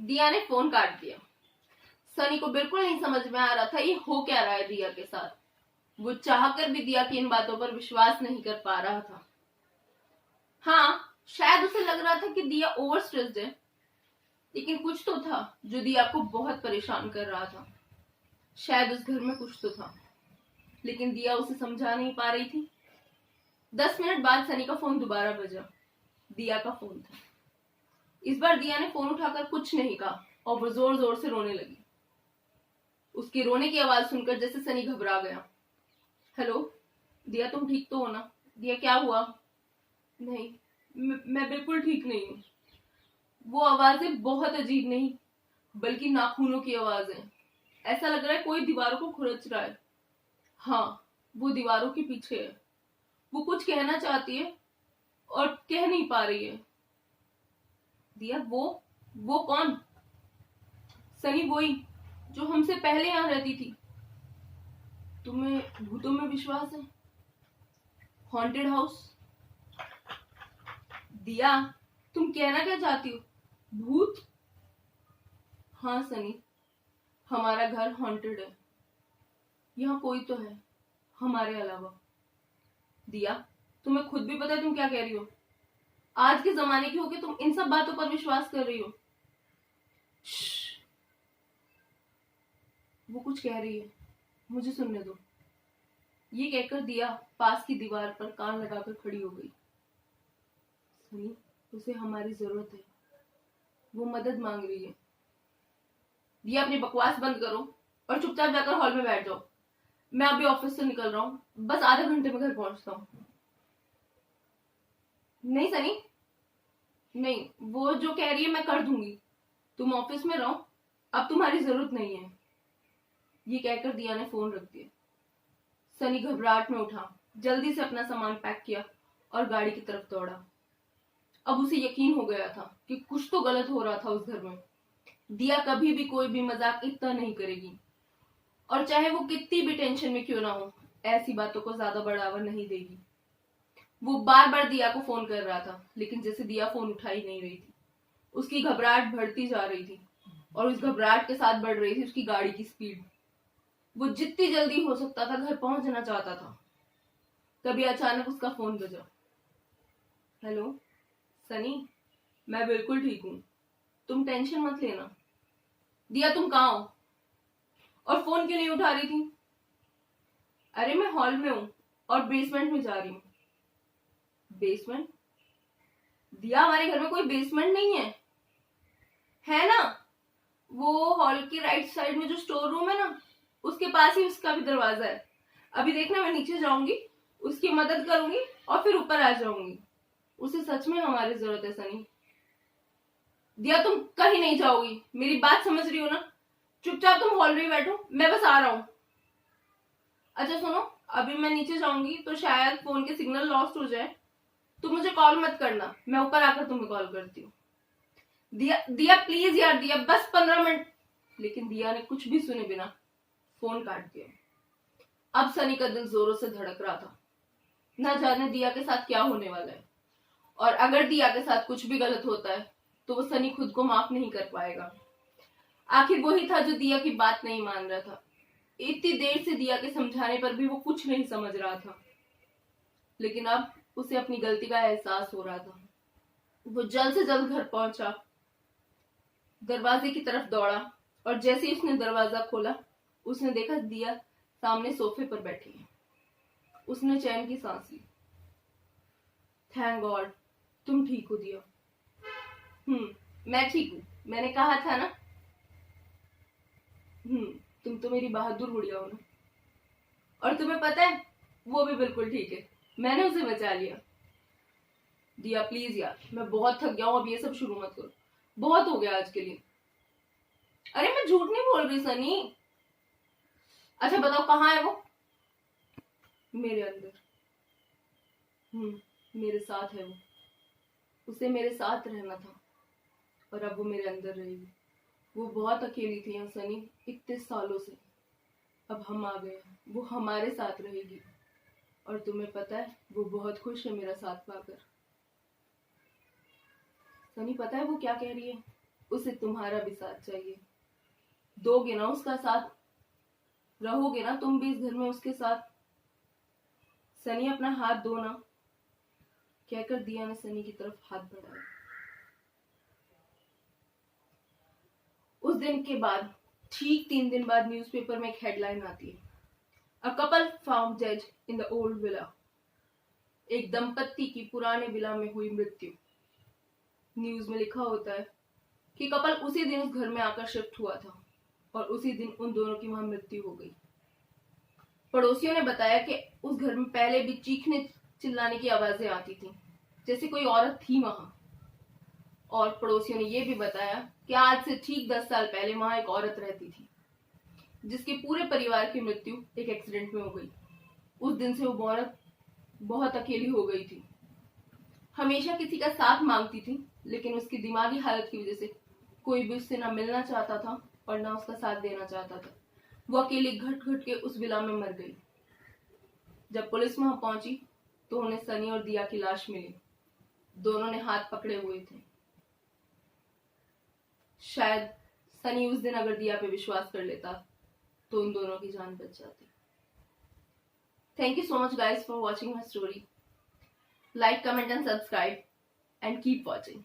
दिया ने फोन काट दिया। सनी को बिल्कुल नहीं समझ में आ रहा था ये हो क्या रहा है दिया के साथ। वो चाहकर भी दिया की इन बातों पर विश्वास नहीं कर पा रहा था। हाँ, शायद उसे लग रहा था कि दिया ओवर स्ट्रेस्ड है, लेकिन कुछ तो था जो दिया को बहुत परेशान कर रहा था। शायद उस घर में कुछ तो था, लेकिन दिया उसे समझा नहीं पा रही थी। 10 मिनट बाद सनी का फोन दोबारा बजा। दिया का फोन था। इस बार दिया ने फोन उठाकर कुछ नहीं कहा और वो जोर जोर से रोने लगी। उसकी रोने की आवाज सुनकर जैसे सनी घबरा गया। हेलो दिया, तुम ठीक तो हो ना? दिया, क्या हुआ? नहीं, मैं बिल्कुल ठीक नहीं हूँ। वो आवाजें बहुत अजीब नहीं बल्कि नाखूनों की आवाज है। ऐसा लग रहा है कोई दीवारों को खुरच रहा है। हाँ, वो दीवारों के पीछे है। वो कुछ कहना चाहती है और कह नहीं पा रही है। दिया, वो कौन? सनी, वही जो हमसे पहले यहाँ रहती थी। तुम्हें भूतों में विश्वास है? Haunted house? दिया, तुम कहना क्या चाहती हो? भूत? हाँ सनी, हमारा घर हॉन्टेड है। यहाँ कोई तो है हमारे अलावा। दिया, तुम्हें खुद भी पता है तुम क्या कह रही हो? आज के जमाने की होके तुम इन सब बातों पर विश्वास कर रही हो। वो कुछ कह रही है, मुझे सुनने दो। ये कहकर दिया पास की दीवार पर कान लगाकर खड़ी हो गई। सनी, उसे हमारी जरूरत है। वो मदद मांग रही है। दिया, अपनी बकवास बंद करो और चुपचाप जाकर हॉल में बैठ जाओ। मैं अभी ऑफिस से निकल रहा हूँ, बस आधे घंटे में घर पहुंचता हूँ। नहीं सनी, नहीं, वो जो कह रही है मैं कर दूंगी। तुम ऑफिस में रहो, अब तुम्हारी जरूरत नहीं है। ये कहकर दिया ने फोन रख दिया। सनी घबराहट में उठा, जल्दी से अपना सामान पैक किया और गाड़ी की तरफ दौड़ा। अब उसे यकीन हो गया था कि कुछ तो गलत हो रहा था उस घर में। दिया कभी भी कोई भी मजाक इतना नहीं करेगी, और चाहे वो कितनी भी टेंशन में क्यों ना हो, ऐसी बातों को ज्यादा बढ़ावा नहीं देगी। वो बार बार दिया को फोन कर रहा था, लेकिन जैसे दिया फोन उठा ही नहीं रही थी। उसकी घबराहट बढ़ती जा रही थी और उस घबराहट के साथ बढ़ रही थी उसकी गाड़ी की स्पीड। वो जितनी जल्दी हो सकता था घर पहुंचना चाहता था। तभी अचानक उसका फोन बजा। हेलो सनी, मैं बिल्कुल ठीक हूँ, तुम टेंशन मत लेना। दिया, तुम कहाँ हो और फोन क्यों नहीं उठा रही थी? अरे मैं हॉल में हूँ और बेसमेंट में जा रही हूँ। बेसमेंट? दिया, हमारे घर में कोई बेसमेंट नहीं है। है ना, वो हॉल की राइट साइड में जो स्टोर रूम है ना, उसके पास ही उसका भी दरवाजा है। अभी देखना, मैं नीचे जाऊंगी, उसकी मदद करूंगी और फिर ऊपर आ जाऊंगी। उसे सच में हमारी जरूरत है सनी। दिया, तुम कहीं नहीं जाओगी, मेरी बात समझ रही हो ना? चुपचाप तुम हॉल में बैठो, मैं बस आ रहा हूँ। अच्छा सुनो, अभी मैं नीचे जाऊंगी तो शायद फोन के सिग्नल लॉस्ट हो जाए। तुम मुझे कॉल मत करना, मैं ऊपर आकर तुम्हें कॉल करती हूँ। दिया, दिया प्लीज यार, दिया बस 15 मिनट। लेकिन दिया ने कुछ भी सुने बिना फोन काट दिया। अब सनी का दिल जोरों से धड़क रहा था। न जाने दिया के साथ क्या होने वाला है, और अगर दिया के साथ कुछ भी गलत होता है तो वो सनी खुद को माफ नहीं कर पाएगा। आखिर वही था जो दिया की बात नहीं मान रहा था। इतनी देर से दिया के समझाने पर भी वो कुछ नहीं समझ रहा था, लेकिन अब उसे अपनी गलती का एहसास हो रहा था। वो जल्द से जल्द घर पहुंचा, दरवाजे की तरफ दौड़ा और जैसे ही उसने दरवाजा खोला, उसने देखा दिया सामने सोफे पर बैठी है। उसने चैन की सांस ली। थैंक गॉड, तुम ठीक हो दिया। मैं ठीक हूँ, मैंने कहा था ना। तुम तो मेरी बहादुर गुड़िया हो ना। और तुम्हें पता है, वो भी बिल्कुल ठीक है, मैंने उसे बचा लिया। दिया प्लीज यार, मैं बहुत थक गया हूँ, अब ये सब शुरू मत करो, बहुत हो गया आज के लिए। अरे मैं झूठ नहीं बोल रही सनी। अच्छा बताओ, कहाँ है वो? मेरे अंदर। मेरे साथ है वो। उसे मेरे साथ रहना था और अब वो मेरे अंदर रहेगी। वो बहुत अकेली थी यहाँ सनी, इतने सालों से। अब हम आ गए, वो हमारे साथ रहेगी। और तुम्हें पता है, वो बहुत खुश है मेरा साथ पाकर। सनी, पता है वो क्या कह रही है? उसे तुम्हारा भी साथ चाहिए। दोगे ना उसका साथ, रहोगे ना तुम भी इस घर में उसके साथ। सनी अपना हाथ दो ना, कहकर दिया ने सनी की तरफ हाथ बढ़ाया। उस दिन के बाद ठीक 3 दिन बाद न्यूज़पेपर में एक हेडलाइन आती है, a couple found dead in the old villa. एक दंपत्ति की पुराने विला में हुई मृत्यु। न्यूज में लिखा होता है कि कपल उसी दिन उस घर में आकर शिफ्ट हुआ था और उसी दिन उन दोनों की वहां मृत्यु हो गई। पड़ोसियों ने बताया कि उस घर में पहले भी चीखने चिल्लाने की आवाजें आती थी, जैसे कोई औरत थी वहां। और पड़ोसियों ने यह भी बताया कि आज से ठीक 10 साल पहले वहां एक औरत रहती थी, जिसके पूरे परिवार की मृत्यु एक एक्सीडेंट में हो गई। उस दिन से वो औरत बहुत अकेली हो गई थी। हमेशा किसी का साथ मांगती थी, लेकिन उसकी दिमागी हालत की वजह से कोई भी उससे ना मिलना चाहता था और ना उसका साथ देना चाहता था। वो अकेली घट घट के उस विला में मर गई। जब पुलिस वहां पहुंची तो उन्हें सनी और दिया की लाश मिली। दोनों ने हाथ पकड़े हुए थे। शायद सनी उस दिन अगर दिया पे विश्वास कर लेता तो उन दोनों की जान बच जाती। Thank you so much guys for watching my story. Like, comment and subscribe and keep watching.